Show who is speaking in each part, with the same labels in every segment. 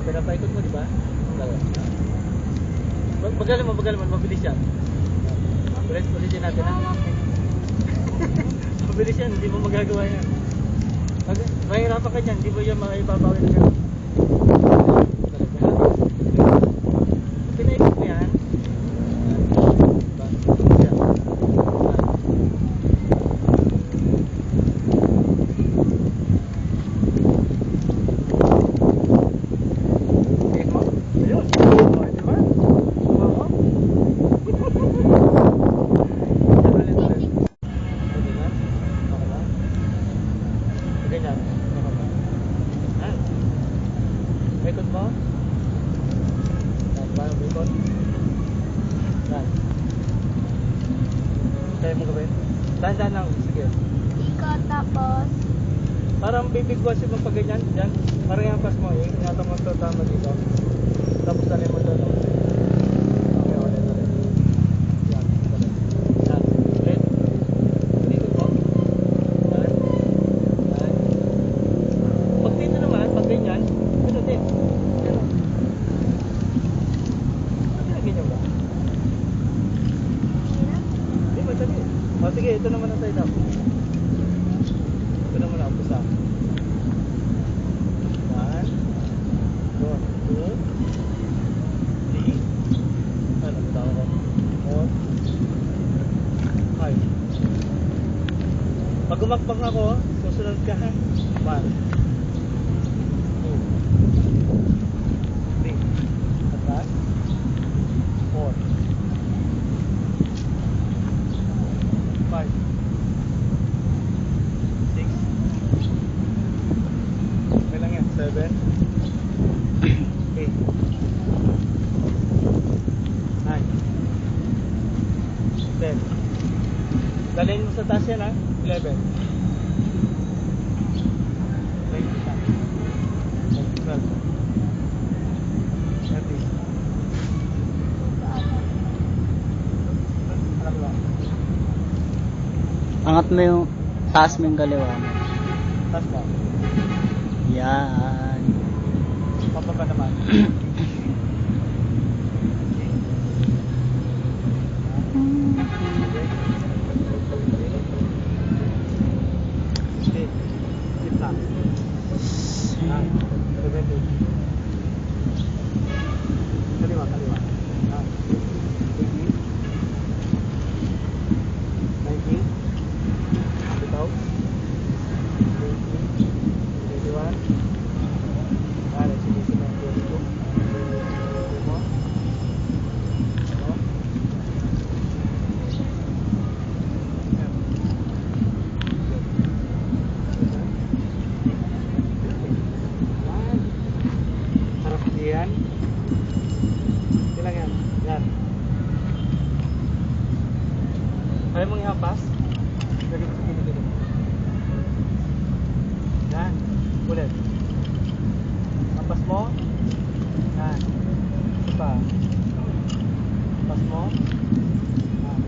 Speaker 1: Pinapaikot mo, di ba? Magaling mo, mabilis yan. Ulitin natin ha. Mabilis yan, hindi mo magagawa yan. Mahirapan ka dyan, hindi mo yan maibabawi na gano'n. Pinaikot mo yan. Ikot mo. Parang ikot. Yan. Kaya mo gawin? Dahan-dahan lang. Sige.
Speaker 2: Ikot tapos.
Speaker 1: Parang bibigwasin mo pag ganyan. Yan. Parang yung pas mo. Ingatan mo ito tama dito. Tapos dalhin mo doon. Okay, ulit. Yan. Yan. Ulit. Ikot mo. Yan. Yan. Pag dito naman, pag ganyan, ito din. Yan. Ano yung ganyan ba? Hindi, madali. O sige, ito naman ang side up. Ito naman ang umpisa. 1, 2, 3. Ano, tao ko? 4, 5. Pag umakbang ako, susunod ka ha. 1, 2, 3. Atras. 4, 5, 6. Okay lang yan. 7, 8, 9, 10. Dalhin mo sa taas yan ha. 11. 12. 13.
Speaker 3: Angat mo yung taas mo yung kaliwa mo.
Speaker 1: Taas mo.
Speaker 3: Yan.
Speaker 1: Pababa naman. Okay. Keep lang. Ah, 70. Kaliwa. Ah. 80. 90. Bitaw. 20. 21. Ah, sige, sige. 22. 24. Ano? Harap diyan. Ilang yan? Yan. Kaya mong ihapas? Lagi mo sa gilid. Yan. Ulit. Hampas mo. Yan. Ito pa. Hampas mo. Yan.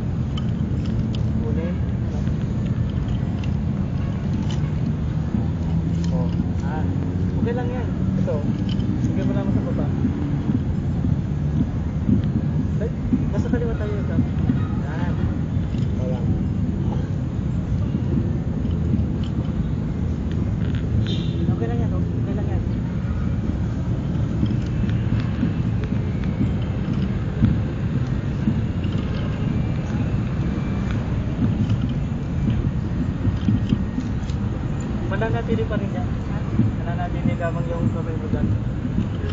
Speaker 1: Ulit. O. Yan. Okay lang yan. Ito. Sige mo naman sa baba. Nasa kaliwa tayo ito. Yan. Wala. Okay lang yan. Okay lang yan. Mananatili pa rin yan. Mananatili lamang yung kamay mo dyan.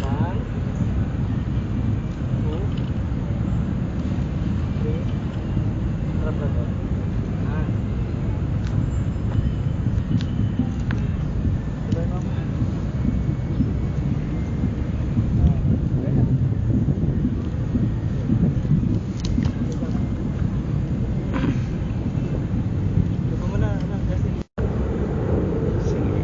Speaker 1: 1, 2, 3, harap na to. Yan. Diba yung mama? Diba mo na, kasi
Speaker 3: Sige.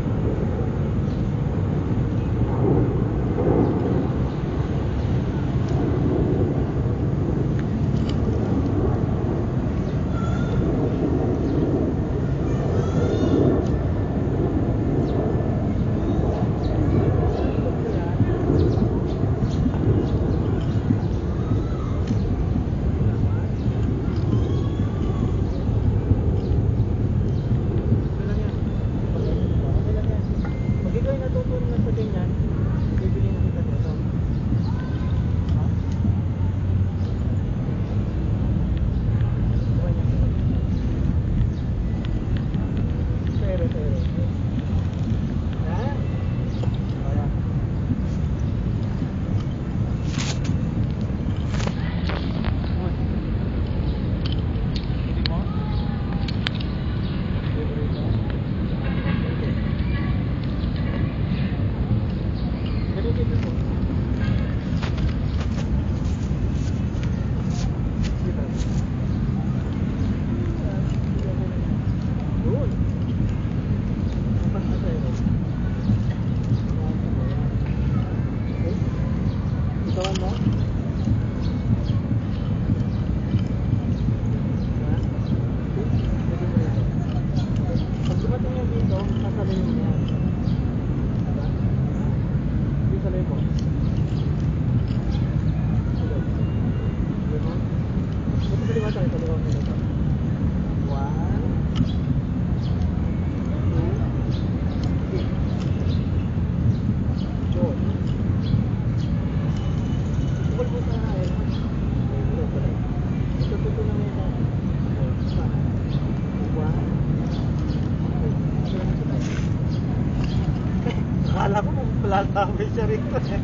Speaker 1: Kala ko kung lalawin siya rito eh.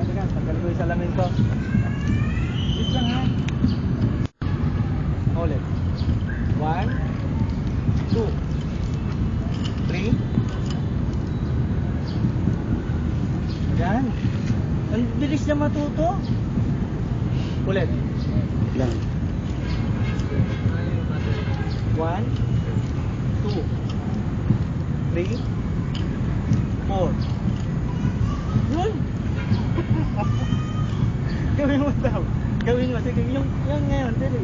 Speaker 1: Teka, tagal ko yung salamin ko. Wait lang ha. Ulit. 1, 2, 3. Yan. Ang bilis niya matuto. Ulit.
Speaker 3: Lang.
Speaker 1: 1, 2, 3, 4. Yun! Gawin mo daw. Gawin mo. Sige, yung ngayon, dili.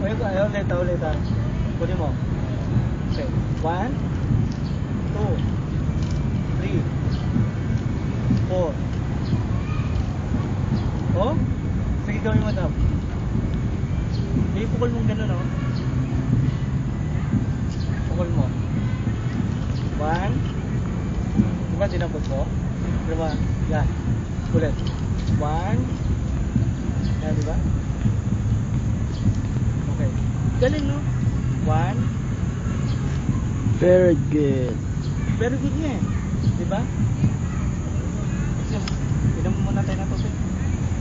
Speaker 1: Ulit. Kunin mo. Okay. 1, 2, 3, 4. Oh? Sige, gawin mo daw. Ipukol mong gano'n, oh. Pukol mo. 1. Diba dinabot mo? Diba? Yan. Ulit. 1. Yan, diba? Okay. Galing, no? 1.
Speaker 3: Very good.
Speaker 1: Very good nga eh. Diba? Inom muna tayo na to.